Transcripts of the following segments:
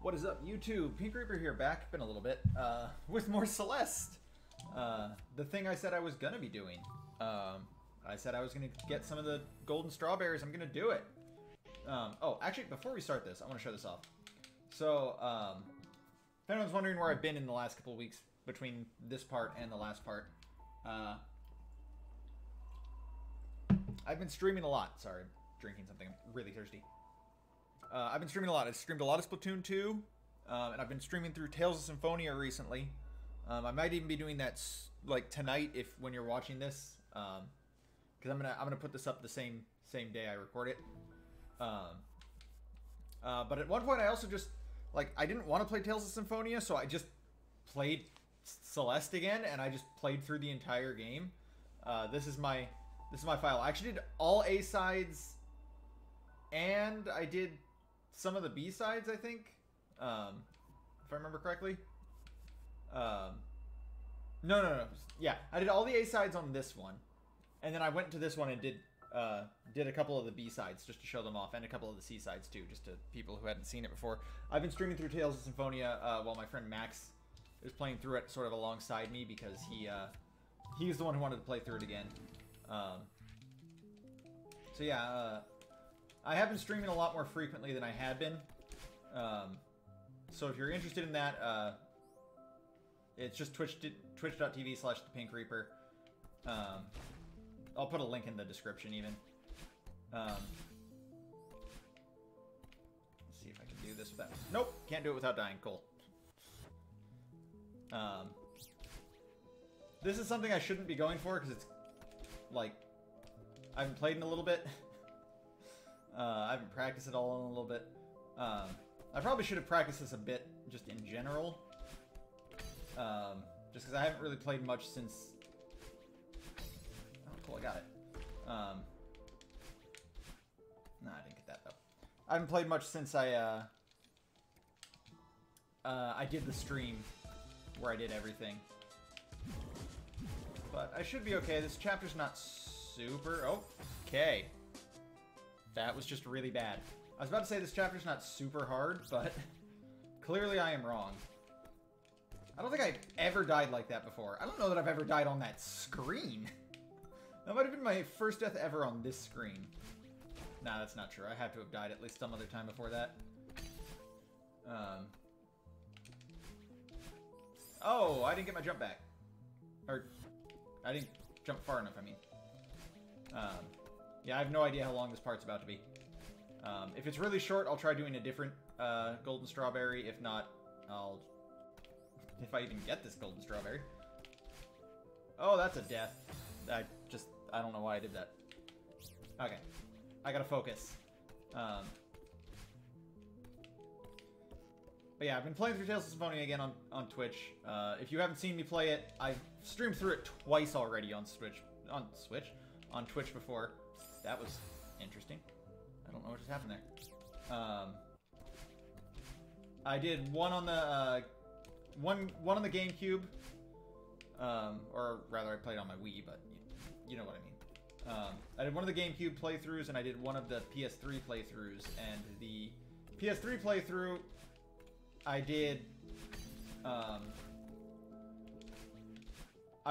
What is up, YouTube? Pink Reaper here, back, been a little bit, with more Celeste. The thing I said I was gonna be doing. I said I was gonna get some of the golden strawberries, I'm gonna do it. Oh, actually, before we start this, I want to show this off. So, if anyone's wondering where I've been in the last couple of weeks between this part and the last part, I've been streaming a lot. Sorry, I'm drinking something, I'm really thirsty. I've been streaming a lot. I've streamed a lot of Splatoon 2, and I've been streaming through Tales of Symphonia recently. I might even be doing that like tonight if when you're watching this, because I'm gonna put this up the same day I record it. But at one point I also just I didn't want to play Tales of Symphonia, so I just played Celeste again, and I just played through the entire game. This is my file. I actually did all A sides, and I did some of the B sides, I think, if I remember correctly. No. Yeah, I did all the A sides on this one, and then I went to this one and did a couple of the B sides just to show them off, and a couple of the C sides too, just to people who hadn't seen it before. I've been streaming through Tales of Symphonia while my friend Max is playing through it sort of alongside me, because he's the one who wanted to play through it again. So yeah, I have been streaming a lot more frequently than I had been. So if you're interested in that, it's just twitch.tv/thepinkreaper. I'll put a link in the description even. Let's see if I can do this without... Nope, can't do it without dying. Cool. This is something I shouldn't be going for, because it's, I haven't played in a little bit. I haven't practiced it all in a little bit. I probably should have practiced this a bit, just in general. Just because I haven't really played much since... Oh, cool, I got it. Nah, I didn't get that, though. I haven't played much since I did the stream where I did everything. But I should be okay. This chapter's not super... Oh, okay. That was just really bad. I was about to say this chapter's not super hard, but clearly I am wrong. I don't think I've ever died like that before. I don't know that I've ever died on that screen. That might have been my first death ever on this screen. Nah, that's not true. I had to have died at least some other time before that. Oh, I didn't get my jump back. Or, I didn't jump far enough, I mean. Yeah, I have no idea how long this part's about to be. If it's really short, I'll try doing a different golden strawberry. If not, I'll... If I even get this golden strawberry. Oh, that's a death. I don't know why I did that. Okay. I gotta focus. But yeah, I've been playing through Tales of Symphonia again on Twitch. If you haven't seen me play it, I've streamed through it twice already on Twitch before. That was interesting. I don't know what just happened there. I did one on the one on the GameCube, or rather, I played on my Wii, but you know what I mean. I did one of the GameCube playthroughs, and I did one of the PS3 playthroughs. And the PS3 playthrough, I did. I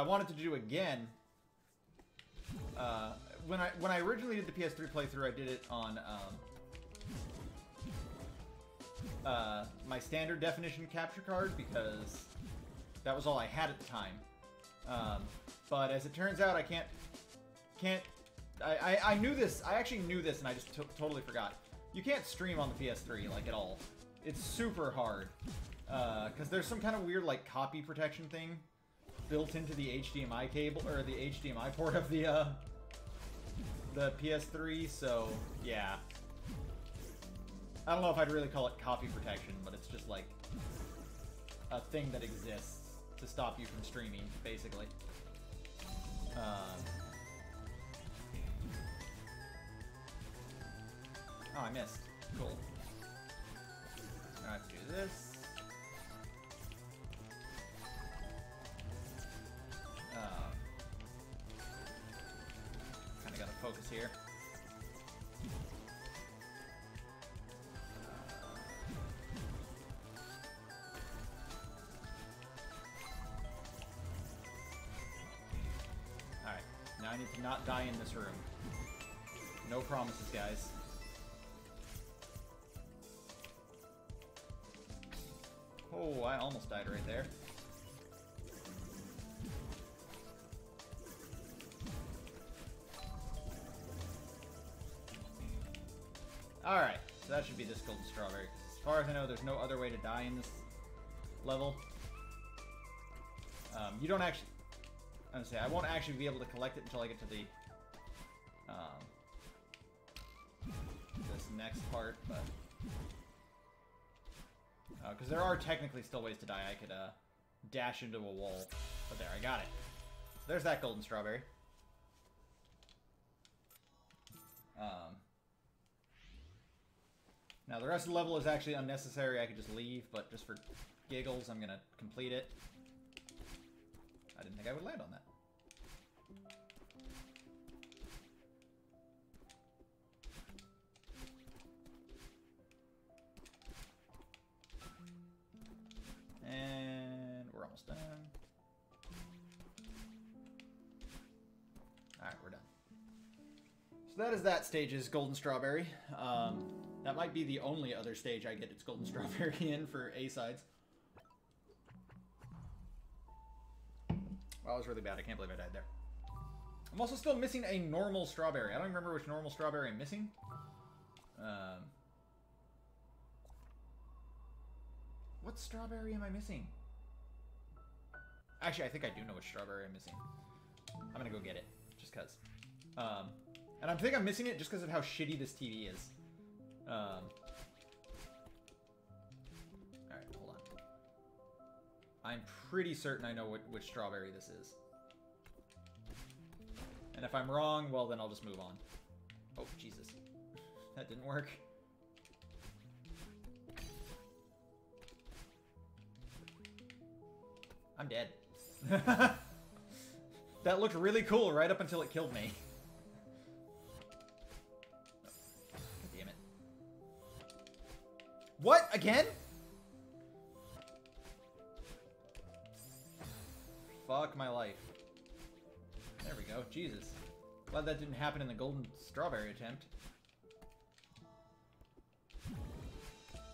wanted to do again. When I originally did the PS3 playthrough, I did it on my standard definition capture card, because that was all I had at the time. But as it turns out, I can't. I knew this. I actually knew this, and I just totally forgot. You can't stream on the PS3 at all. It's super hard because there's some kind of weird copy protection thing built into the HDMI cable, or the HDMI port of the PS3, so yeah. I don't know if I'd really call it copy protection, but it's just a thing that exists to stop you from streaming, basically. Oh, I missed. Cool. Now I have to do this. Kinda gotta focus here. I need to not die in this room. No promises, guys. Oh, I almost died right there. Alright, so that should be this golden strawberry. As far as I know, there's no other way to die in this level. You don't actually... I'm gonna say, I won't actually be able to collect it until I get to the... this next part, but... because there are technically still ways to die. I could, dash into a wall. But there, I got it. There's that golden strawberry. Now, the rest of the level is actually unnecessary. I could just leave, but just for giggles, I'm gonna complete it. I didn't think I would land on that. And we're almost done. Alright, we're done. So that is that stage's golden strawberry. That might be the only other stage I get its golden strawberry in for A-sides. Well, that was really bad. I can't believe I died there. I'm also still missing a normal strawberry. I don't remember which normal strawberry I'm missing. What strawberry am I missing? Actually, I think I do know which strawberry I'm missing. I'm gonna go get it, just cause. And I think I'm missing it just because of how shitty this TV is. Alright, hold on. I'm pretty certain I know which strawberry this is. And if I'm wrong, well then I'll just move on. Oh, Jesus. That didn't work. I'm dead. That looked really cool right up until it killed me. Oh, damn it. What? Again? Fuck my life. There we go. Jesus. Glad that didn't happen in the golden strawberry attempt.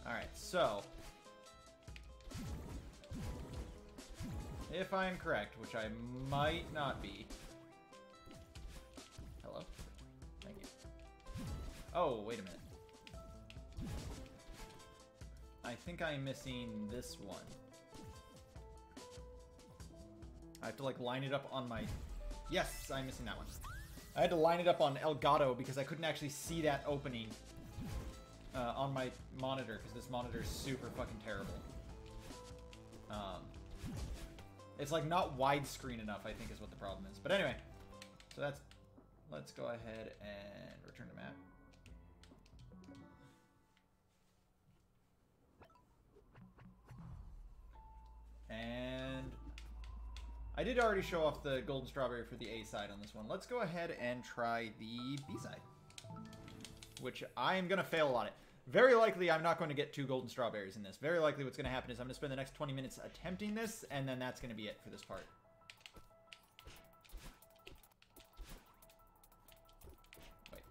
Alright, so... if I'm correct, which I might not be. Hello? Thank you. Oh, wait a minute. I think I'm missing this one. I have to, like, line it up on my... Yes, I'm missing that one. I had to line it up on Elgato because I couldn't actually see that opening on my monitor because this monitor is super fucking terrible. It's like not widescreen enough, I think is what the problem is. But anyway, so that's... let's go ahead and return to map. And I did already show off the golden strawberry for the A side on this one. Let's go ahead and try the B side, which I am going to fail a lot at. Very likely I'm not going to get 2 golden strawberries in this. Very likely what's going to happen is I'm going to spend the next 20 minutes attempting this, and then that's going to be it for this part. Wait.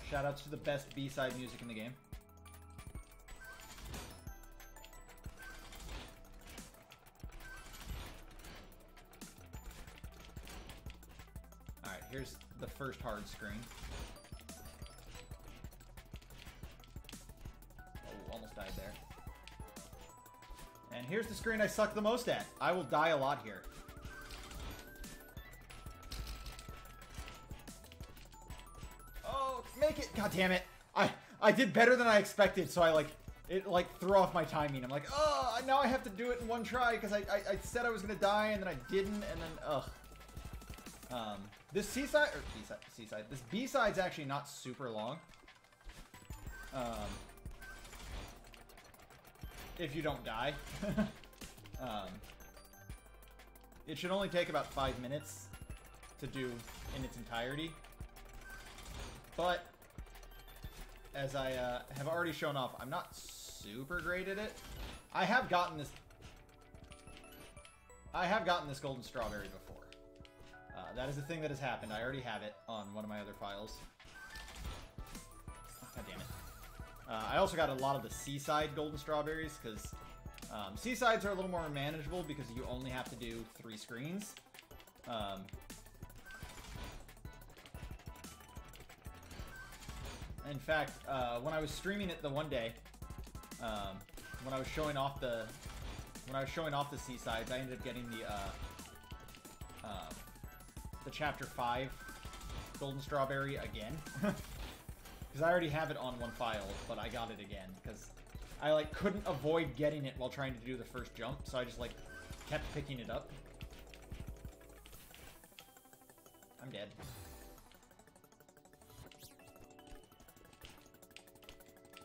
Shoutouts to the best B-side music in the game. Here's the first hard screen. Oh, almost died there. And here's the screen I suck the most at. I will die a lot here. Oh, make it! God damn it! I did better than I expected, so it threw off my timing. I'm like, oh, now I have to do it in one try because I said I was gonna die and then I didn't, and then ugh. This C-side, or C-side, this B-side's actually not super long. If you don't die. It should only take about 5 minutes to do in its entirety. But as I have already shown off, I'm not super great at it. I have gotten this golden strawberry before. That is a thing that has happened. I already have it on one of my other files. Oh, God damn it. I also got a lot of the seaside golden strawberries, because seasides are a little more manageable because you only have to do 3 screens. In fact, when I was streaming it the one day, when I was showing off the seasides, I ended up getting the chapter 5 golden strawberry again. Because I already have it on one file, but I got it again because I like couldn't avoid getting it while trying to do the first jump, so I just like kept picking it up. I'm dead.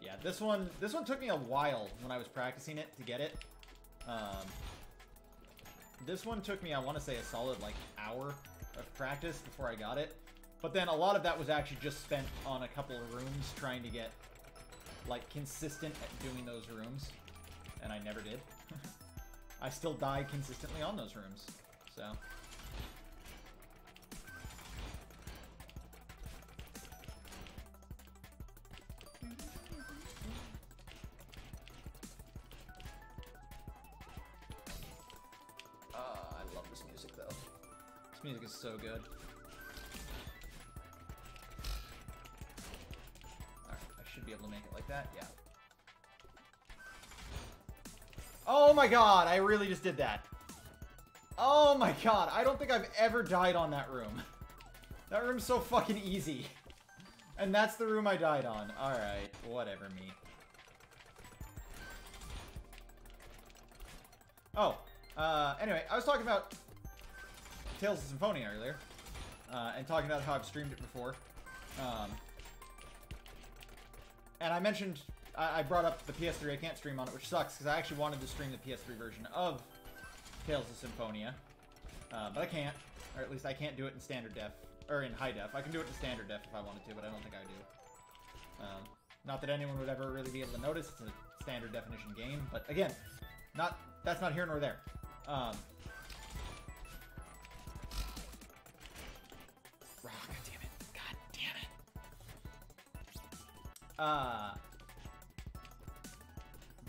Yeah, this one took me a while when I was practicing it to get it. This one took me, I want to say, a solid like hour of practice before I got it. But then a lot of that was actually just spent on a couple of rooms trying to get like consistent at doing those rooms, and I never did. I still died consistently on those rooms, so. I love this music though. This music is so good. Should be able to make it like that, yeah. Oh my god, I really just did that. Oh my god, I don't think I've ever died on that room. That room's so fucking easy. And that's the room I died on. Alright, whatever, me. Oh, anyway, I was talking about Tales of Symphonia earlier. And talking about how I've streamed it before. And I mentioned, I brought up the PS3, I can't stream on it, which sucks, because I actually wanted to stream the PS3 version of Tales of Symphonia. But I can't, or at least I can't do it in standard def, or in high def. I can do it in standard def if I wanted to, but I don't think I do. Not that anyone would ever really be able to notice, it's a standard definition game, but again, that's not here nor there. God damn it. God damn it.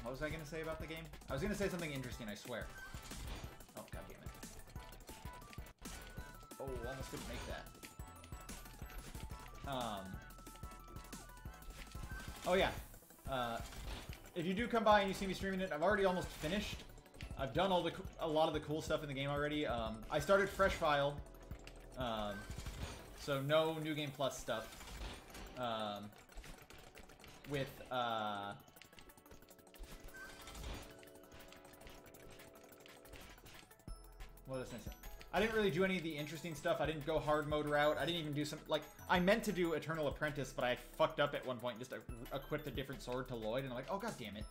What was I going to say about the game? I was going to say something interesting, I swear. Oh, god damn it. Oh, almost didn't make that. Oh, yeah. If you do come by and you see me streaming it, I've already almost finished. I've done a lot of the cool stuff in the game already. I started fresh file. So no New Game Plus stuff. With, what was I saying? I didn't really do any of the interesting stuff. I didn't go hard mode route. I didn't even do some, like, I meant to do Eternal Apprentice, but I fucked up at one point and just equipped a different sword to Lloyd, and I'm like, oh, god damn it.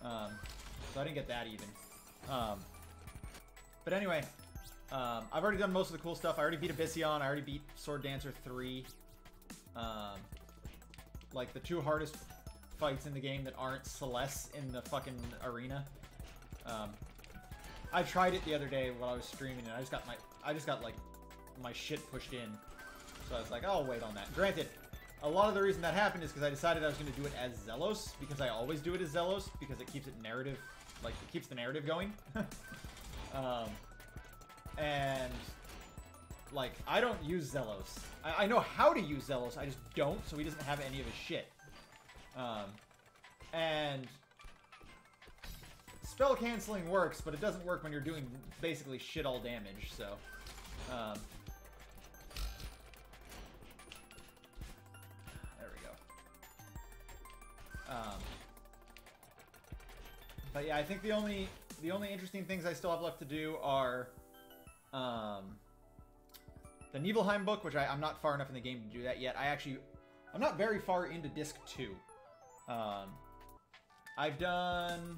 So I didn't get that even. But anyway, I've already done most of the cool stuff. I already beat Abyssion. I already beat Sword Dancer 3. Like, the 2 hardest fights in the game that aren't Celeste in the fucking arena. I tried it the other day while I was streaming, and I just got like my shit pushed in. So I was like, I'll wait on that. Granted, a lot of the reason that happened is because I decided I was going to do it as Zelos, because I always do it as Zelos, because it keeps it narrative, like, it keeps the narrative going. And, like, I don't use Zelos. I know how to use Zelos, I just don't, so he doesn't have any of his shit. And spell canceling works, but it doesn't work when you're doing basically shit all damage, so. There we go. But yeah, I think the only interesting things I still have left to do are the Nibelheim book, which I'm not far enough in the game to do that yet. I'm not very far into Disc 2. I've done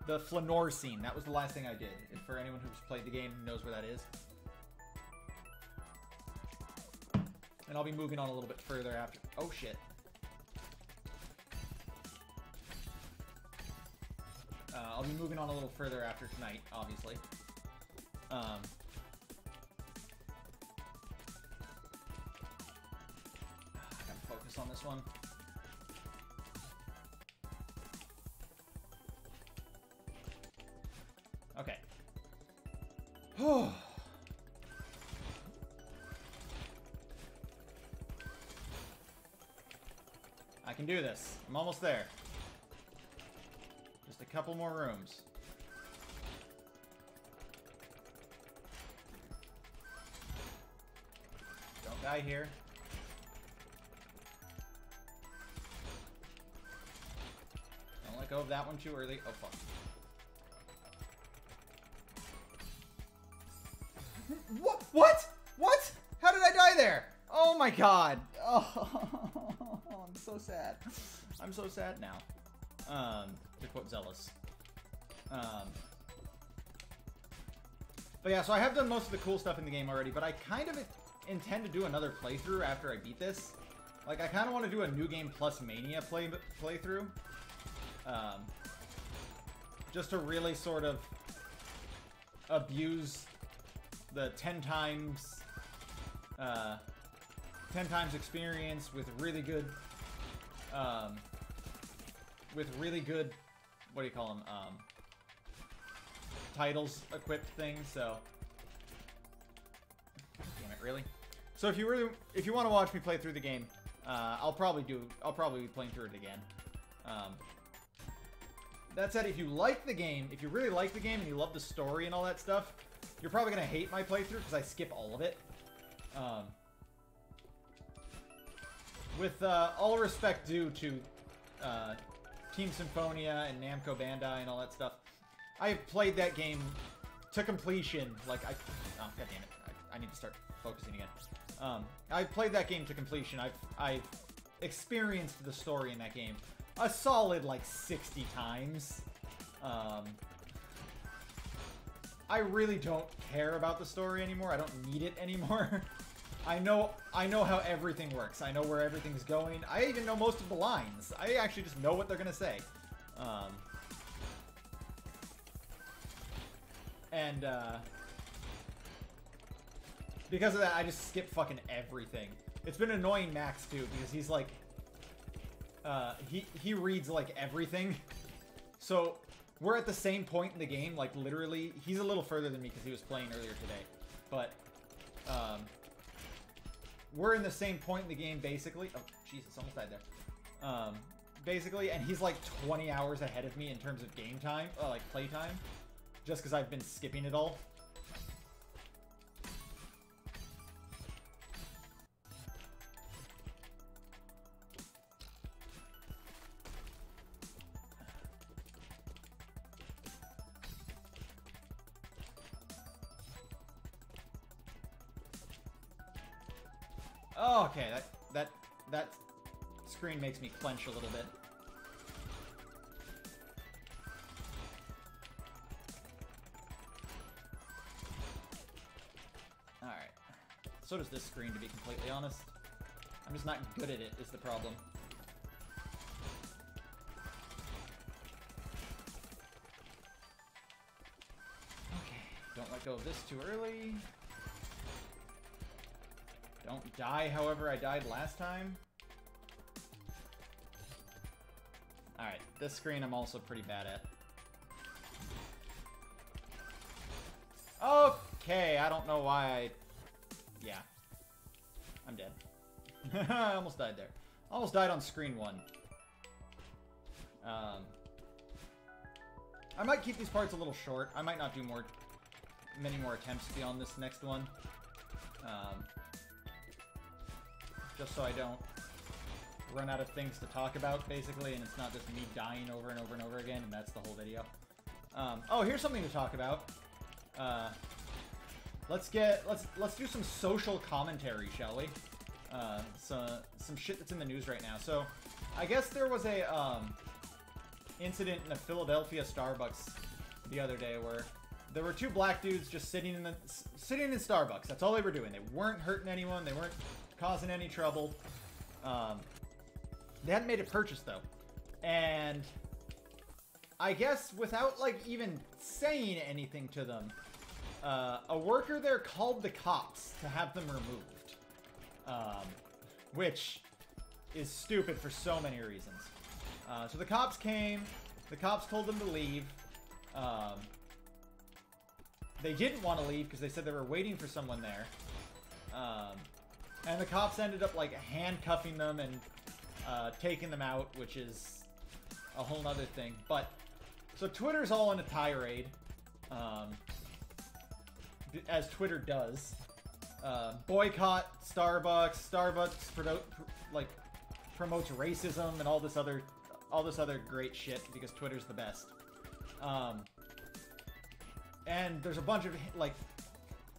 the Flanor scene. That was the last thing I did. And for anyone who's played the game who knows where that is. And I'll be moving on a little bit further after. Oh, shit. I'll be moving on a little further after tonight, obviously. I gotta focus on this one. Okay. I can do this. I'm almost there. Just a couple more rooms. Don't die here. Don't let go of that one too early. Oh, fuck. What? What? What? How did I die there? Oh my god. Oh, I'm so sad. I'm so sad now. To quote Zealous. But yeah, so I have done most of the cool stuff in the game already, but I kind of intend to do another playthrough after I beat this. Like, I kind of want to do a New Game Plus Mania playthrough. Just to really sort of abuse the 10 times experience with really good what do you call them, titles equipped things. So damn it, really. So if you want to watch me play through the game, I'll probably be playing through it again. That said, if you like the game, if you really like the game and you love the story and all that stuff, you're probably gonna hate my playthrough because I skip all of it. With all respect due to Team Symphonia and Namco Bandai and all that stuff, I have played that game to completion. Like, oh, god damn it. I need to start focusing again. I've played that game to completion. I've experienced the story in that game a solid, like, 60 times. I really don't care about the story anymore. I don't need it anymore. I know how everything works. I know where everything's going. I even know most of the lines. I actually just know what they're gonna say. Because of that, I just skip fucking everything. It's been annoying Max, too, because he's like... he reads, like, everything. So, we're at the same point in the game, like, literally... He's a little further than me because he was playing earlier today. But, we're in the same point in the game, basically. Oh, Jesus, almost died there. Basically, and he's, like, 20 hours ahead of me in terms of game time, like, play time. Just because I've been skipping it all. Oh, okay, that screen makes me clench a little bit. Alright. So does this screen, to be completely honest. I'm just not good at it, is the problem. Okay, don't let go of this too early. Don't die, however I died last time. Alright, this screen I'm also pretty bad at. Okay, I don't know why I... Yeah. I'm dead. I almost died there. Almost died on screen 1. I might keep these parts a little short. I might not do many more attempts beyond this next one. Just so I don't run out of things to talk about, basically, and it's not just me dying over and over and over again, and that's the whole video. Oh, here's something to talk about. Let's do some social commentary, shall we? Some shit that's in the news right now. So, I guess there was a incident in a Philadelphia Starbucks the other day where there were 2 black dudes just sitting in Starbucks. That's all they were doing. They weren't hurting anyone. They weren't causing any trouble. They hadn't made a purchase, though. And I guess without, like, even saying anything to them, a worker there called the cops to have them removed. Which is stupid for so many reasons. So the cops came. The cops told them to leave. They didn't want to leave because they said they were waiting for someone there. And the cops ended up, like, handcuffing them and taking them out, which is a whole nother thing. But, so Twitter's all in a tirade, as Twitter does. Boycott Starbucks. Starbucks promotes racism and all this other great shit because Twitter's the best. And there's a bunch of, like,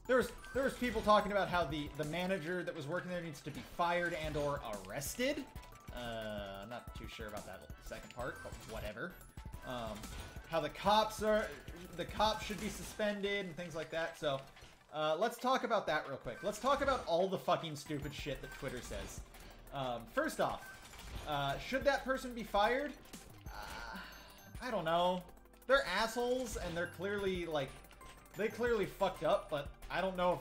there was people talking about how the manager that was working there needs to be fired and or arrested. I'm not too sure about that second part, but whatever. How the cops should be suspended and things like that. So, let's talk about that real quick. Let's talk about all the fucking stupid shit that Twitter says. First off, should that person be fired? I don't know. They're assholes, and they're clearly, like, they clearly fucked up, but I don't know if,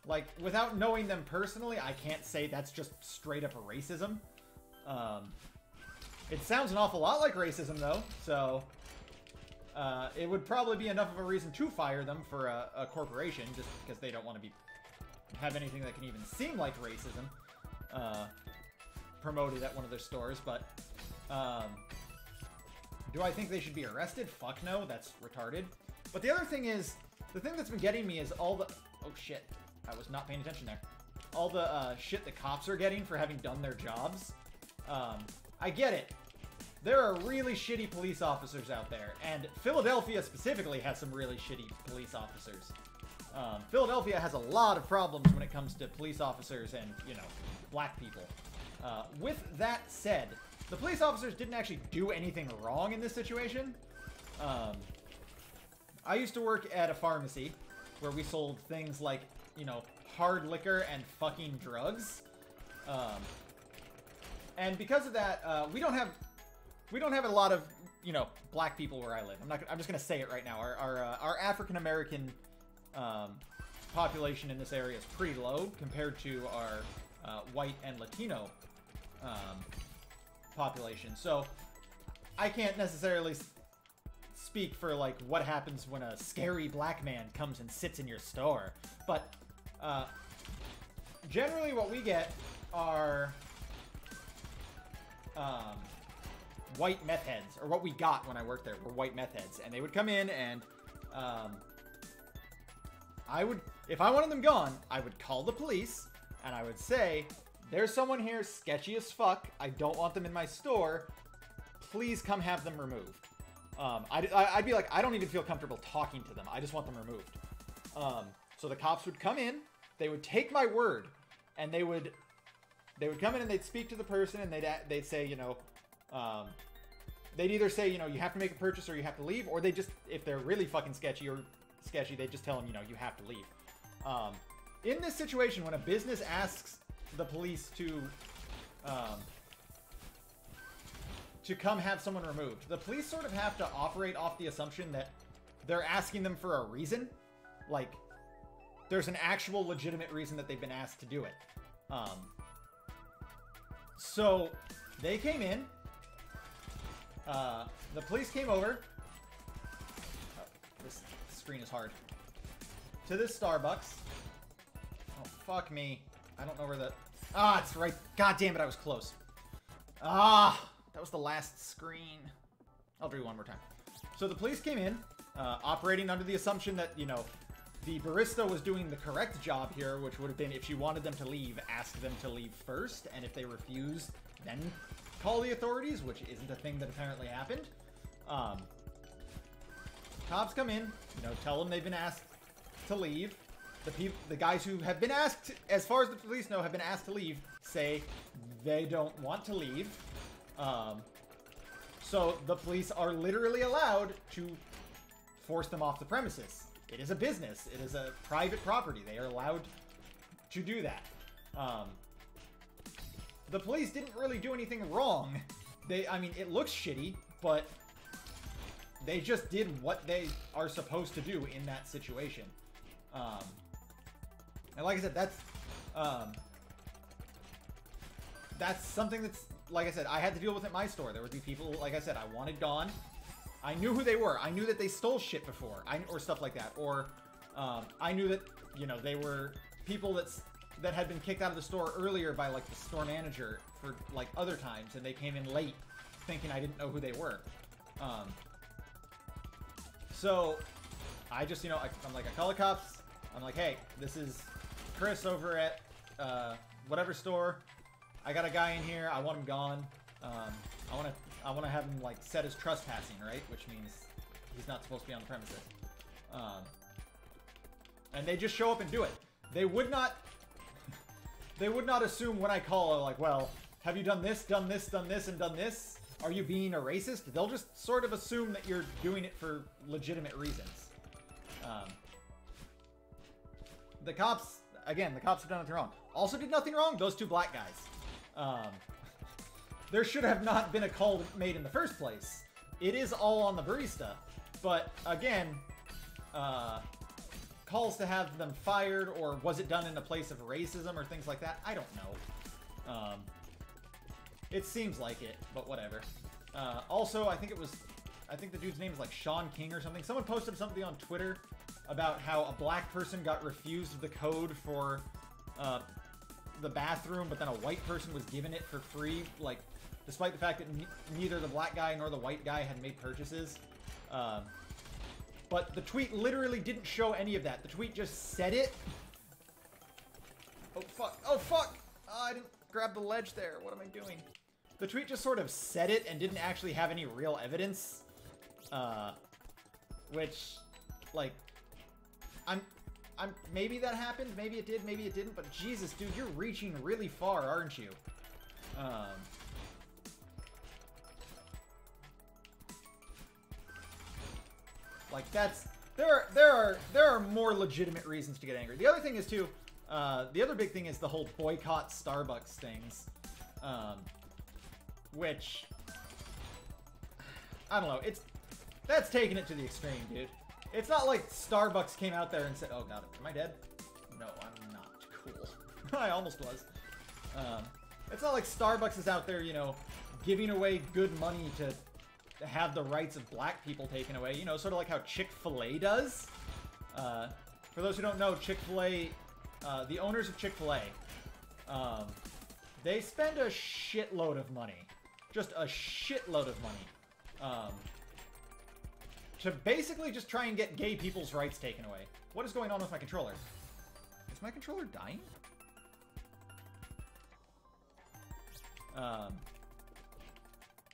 like, without knowing them personally, I can't say that's just straight up racism. It sounds an awful lot like racism, though, so it would probably be enough of a reason to fire them for a corporation, just because they don't want to have anything that can even seem like racism promoted at one of their stores. But do I think they should be arrested? Fuck no, that's retarded. But the other thing is, the thing that's been getting me is all the... Oh shit, I was not paying attention there. All the shit the cops are getting for having done their jobs. I get it. There are really shitty police officers out there, and Philadelphia specifically has some really shitty police officers. Philadelphia has a lot of problems when it comes to police officers and, you know, black people. With that said, the police officers didn't actually do anything wrong in this situation. I used to work at a pharmacy where we sold things like, you know, hard liquor and fucking drugs. And because of that, we don't have a lot of, you know, black people where I live. I'm just gonna say it right now. Our African American population in this area is pretty low compared to our white and Latino population. So I can't necessarily speak for, like, what happens when a scary black man comes and sits in your store. But generally what we get are white meth heads, or what we got when I worked there were white meth heads, and they would come in and if I wanted them gone, I would call the police and I would say, there's someone here sketchy as fuck, I don't want them in my store, please come have them removed. I'd be like, I don't even feel comfortable talking to them, I just want them removed. So the cops would come in, they would take my word, and they would come in and they'd speak to the person, and they'd say, you know, they'd either say, you know, you have to make a purchase or you have to leave, or they just, if they're really fucking sketchy, they just tell them, you know, you have to leave. In this situation, when a business asks the police to come have someone removed, the police sort of have to operate off the assumption that they're asking them for a reason. Like, there's an actual legitimate reason that they've been asked to do it. So they came in, the police came over, this screen is hard, to this Starbucks. Oh, fuck me. I don't know where the... Ah, it's right. God damn it, I was close. Ah, that was the last screen. I'll do it one more time. So the police came in, operating under the assumption that, you know, the barista was doing the correct job here, which would have been, if she wanted them to leave, ask them to leave first, and if they refuse, then call the authorities, which isn't a thing that apparently happened. Cops come in, you know, tell them they've been asked to leave. The guys who have been asked, as far as the police know, have been asked to leave, say they don't want to leave. So the police are literally allowed to force them off the premises. It is a business. It is a private property. They are allowed to do that. The police didn't really do anything wrong. I mean, it looks shitty, but they just did what they are supposed to do in that situation. And like I said, that's something that's, like I said, I had to deal with at my store. There would be people, like I said, I wanted gone. I knew who they were. I knew that they stole shit before, or stuff like that. Or I knew that, you know, they were people that had been kicked out of the store earlier by, like, the store manager for, like, other times, and they came in late thinking I didn't know who they were. So I just, you know, I'm like, I call the cops. I'm like, hey, this is Chris over at whatever store. I got a guy in here. I want him gone. I want to have him, like, set as trespassing, right? Which means he's not supposed to be on the premises. And they just show up and do it. They would not assume when I call, like, well, have you done this, and done this? Are you being a racist? They'll just sort of assume that you're doing it for legitimate reasons. The cops have done nothing wrong. Also did nothing wrong, those two black guys. There should have not been a call made in the first place. It is all on the barista. But, again, calls to have them fired, or was it done in a place of racism or things like that? I don't know. It seems like it, but whatever. Also, I think the dude's name is like Sean King or something. Someone posted something on Twitter about how a black person got refused the code for the bathroom, but then a white person was given it for free, like, despite the fact that neither the black guy nor the white guy had made purchases. But the tweet literally didn't show any of that. The tweet just said it. Oh, fuck. Oh, fuck! Oh, I didn't grab the ledge there. What am I doing? The tweet just sort of said it and didn't actually have any real evidence. Which, like, maybe that happened, maybe it did, maybe it didn't, but Jesus, dude, you're reaching really far, aren't you? Like, there are more legitimate reasons to get angry. The other thing is, too, the other big thing is the whole boycott Starbucks things. Which, I don't know, that's taking it to the extreme, dude. It's not like Starbucks came out there and said, oh god, am I dead? No, I'm not. Cool. I almost was. It's not like Starbucks is out there, you know, giving away good money to have the rights of black people taken away. You know, sort of like how Chick-fil-A does. For those who don't know, Chick-fil-A, the owners of Chick-fil-A, they spend a shitload of money. Just a shitload of money. To basically just try and get gay people's rights taken away. What is going on with my controller? Is my controller dying?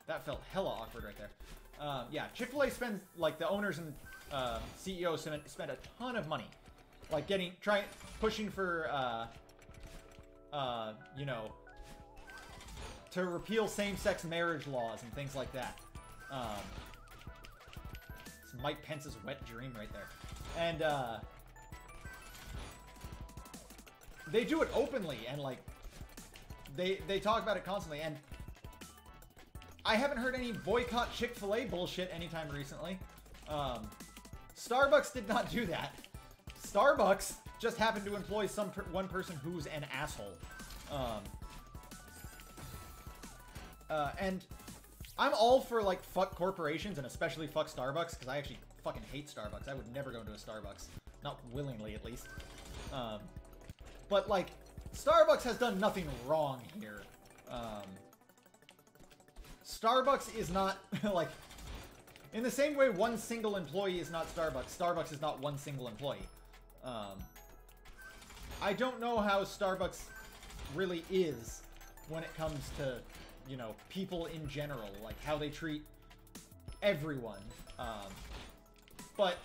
That felt hella awkward right there. Yeah, Chick-fil-A spends, like, the owners and CEOs spend a ton of money. Like, pushing for, you know, to repeal same-sex marriage laws and things like that. It's Mike Pence's wet dream right there. And, they do it openly, and, like, they talk about it constantly, and I haven't heard any boycott Chick-fil-A bullshit anytime recently. Starbucks did not do that. Starbucks just happened to employ one person who's an asshole. And I'm all for, like, fuck corporations, and especially fuck Starbucks, because I actually fucking hate Starbucks. I would never go into a Starbucks. Not willingly, at least. But, like, Starbucks has done nothing wrong here. Starbucks is not, like, in the same way one single employee is not Starbucks, Starbucks is not one single employee. I don't know how Starbucks really is when it comes to, you know, people in general, like how they treat everyone. But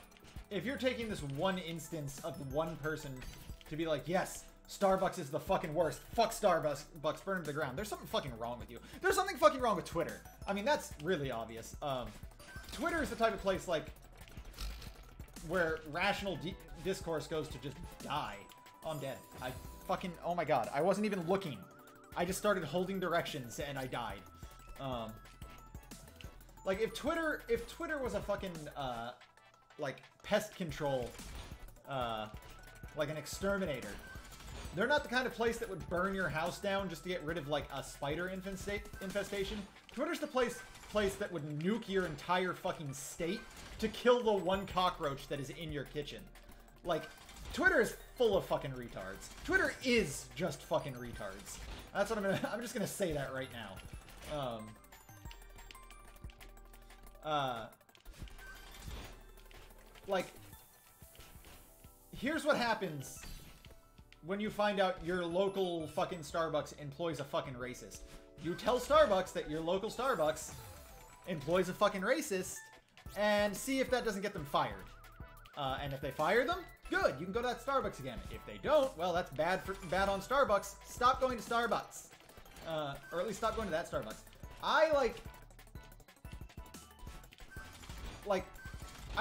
if you're taking this one instance of one person to be like, yes, Starbucks is the fucking worst. Fuck Starbucks, burn them to the ground. There's something fucking wrong with you. There's something fucking wrong with Twitter. I mean, that's really obvious. Twitter is the type of place, like, where rational discourse goes to just die Oh, I'm dead. I fucking... Oh my god. I wasn't even looking. I just started holding directions and I died. Like, if Twitter was a fucking, like, pest control, like an exterminator, they're not the kind of place that would burn your house down just to get rid of, like, a spider infestation. Twitter's the place that would nuke your entire fucking state to kill the one cockroach that is in your kitchen. Like, Twitter is full of fucking retards. Twitter is just fucking retards. That's what I'm just gonna say that right now. Like, here's what happens when you find out your local fucking Starbucks employs a fucking racist. You tell Starbucks that your local Starbucks employs a fucking racist, and see if that doesn't get them fired. And if they fire them, good, you can go to that Starbucks again. If they don't, well, that's bad on Starbucks. Stop going to Starbucks. Or at least stop going to that Starbucks. I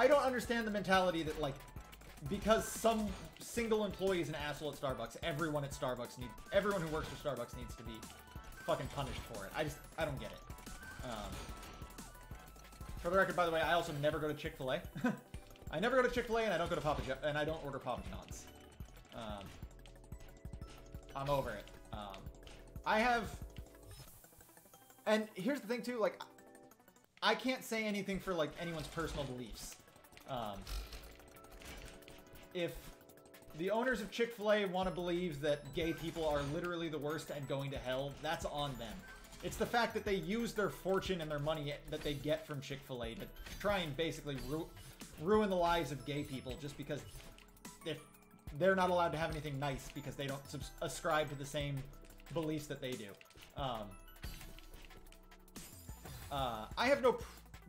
don't understand the mentality that, like, because some single employee is an asshole at Starbucks, everyone who works for Starbucks needs to be fucking punished for it. I don't get it. For the record, by the way, I also never go to Chick-fil-A. I never go to Chick-fil-A, and I don't go to and I don't order Papa John's. I'm over it. And here's the thing too, like, I can't say anything for, like, anyone's personal beliefs. If the owners of Chick-fil-A want to believe that gay people are literally the worst and going to hell, that's on them. It's the fact that they use their fortune and their money that they get from Chick-fil-A to try and basically ruin the lives of gay people just because they're not allowed to have anything nice because they don't ascribe to the same beliefs that they do.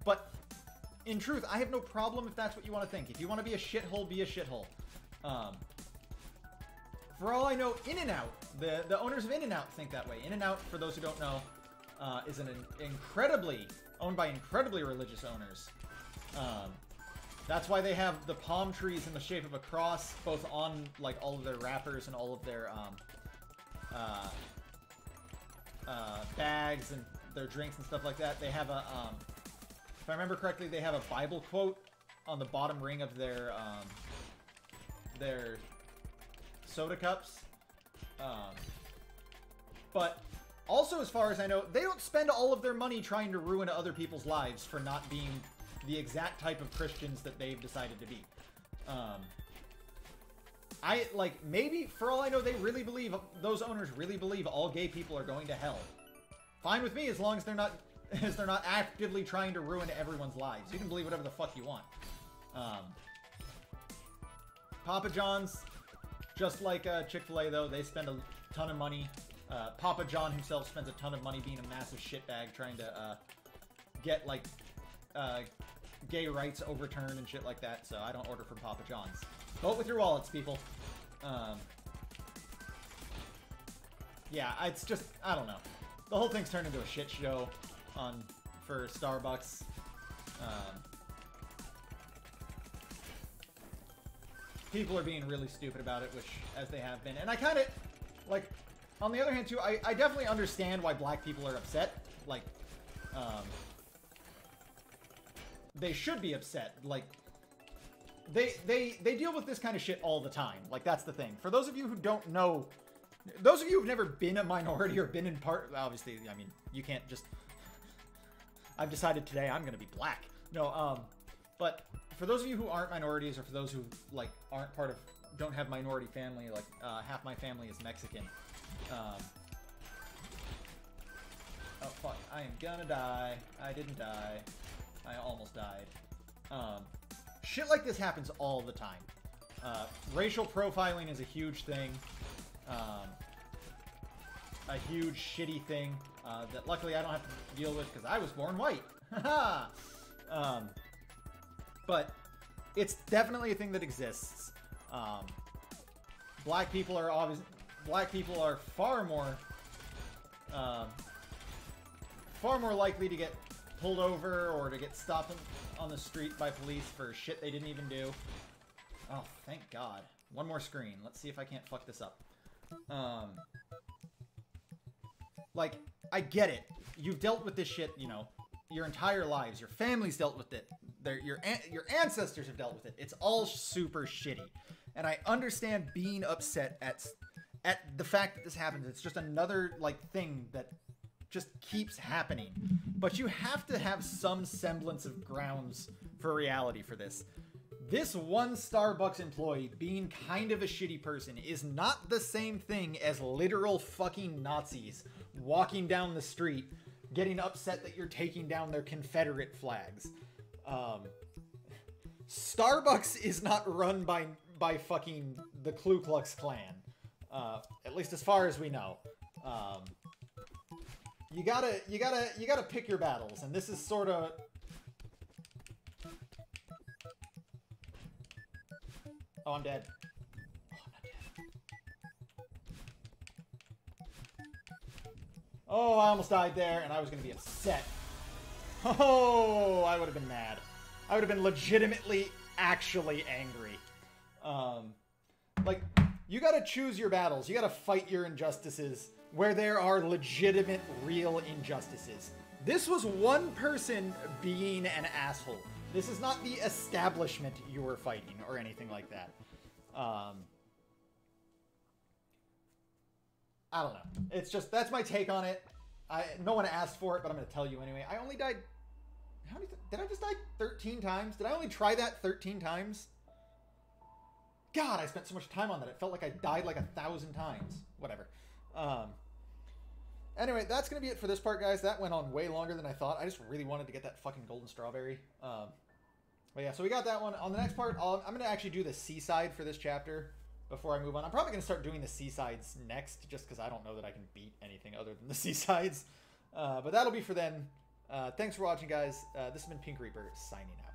But in truth, I have no problem if that's what you want to think. If you want to be a shithole, be a shithole. For all I know, In-N-Out, the owners of In-N-Out think that way. In-N-Out, for those who don't know, is owned by incredibly religious owners. That's why they have the palm trees in the shape of a cross, both on, like, all of their wrappers and all of their bags and their drinks and stuff like that. They have a, if I remember correctly, they have a Bible quote on the bottom ring of their soda cups. But also, as far as I know, they don't spend all of their money trying to ruin other people's lives for not being the exact type of Christians that they've decided to be. Maybe, for all I know, those owners really believe all gay people are going to hell. Fine with me, as long as they're not actively trying to ruin everyone's lives. You can believe whatever the fuck you want. Papa John's, just like Chick-fil-A, though, they spend a ton of money. Papa John himself spends a ton of money being a massive shitbag trying to get, like, gay rights overturned and shit like that, so I don't order from Papa John's. Vote with your wallets, people. Yeah, it's just, I don't know. The whole thing's turned into a shit show for Starbucks. People are being really stupid about it, which, as they have been. And I kind of, like, on the other hand, too, I definitely understand why black people are upset. Like, they should be upset. Like, they deal with this kind of shit all the time. Like, that's the thing. For those of you who don't know, those of you who've never been a minority or been in part, obviously, I mean, you can't just, I've decided today I'm going to be black. No, but for those of you who aren't minorities, or for those who, like, aren't part of, don't have minority family, like, half my family is Mexican. Oh, fuck, I am gonna die. I didn't die. I almost died. Shit like this happens all the time. Racial profiling is a huge thing. A huge shitty thing that luckily I don't have to deal with because I was born white. But it's definitely a thing that exists. Black people are far more likely to get pulled over or to get stopped on the street by police for shit they didn't even do. Oh, thank God. One more screen. Let's see if I can't fuck this up. Like, I get it. You've dealt with this shit, you know, your entire lives. Your family's dealt with it. Your ancestors have dealt with it. It's all super shitty. And I understand being upset at the fact that this happens. It's just another, like, thing that just keeps happening. But you have to have some semblance of grounds for reality for this. This one Starbucks employee being kind of a shitty person is not the same thing as literal fucking Nazis walking down the street getting upset that you're taking down their Confederate flags. Starbucks is not run by fucking the Ku Klux Klan. At least as far as we know. You gotta pick your battles, and this is sort of... Oh, I'm dead. Oh, I'm not dead. Oh, I almost died there, and I was gonna be upset. Oh, I would have been mad. I would have been legitimately, actually angry. Like, you gotta choose your battles. You gotta fight your injustices where there are legitimate, real injustices. This was one person being an asshole. This is not the establishment you were fighting or anything like that. I don't know. It's just, that's my take on it. No one asked for it, but I'm going to tell you anyway. I only died... How many... Did I just die 13 times? Did I only try that 13 times? God, I spent so much time on that. It felt like I died like 1,000 times. Whatever. Anyway, that's going to be it for this part, guys. That went on way longer than I thought. I just really wanted to get that fucking golden strawberry. But yeah, so we got that one. On the next part, I'm going to actually do the seaside for this chapter before I move on. I'm probably going to start doing the seasides next, just because I don't know that I can beat anything other than the seasides. But that'll be for then. Thanks for watching, guys. This has been Pink Reaper, signing out.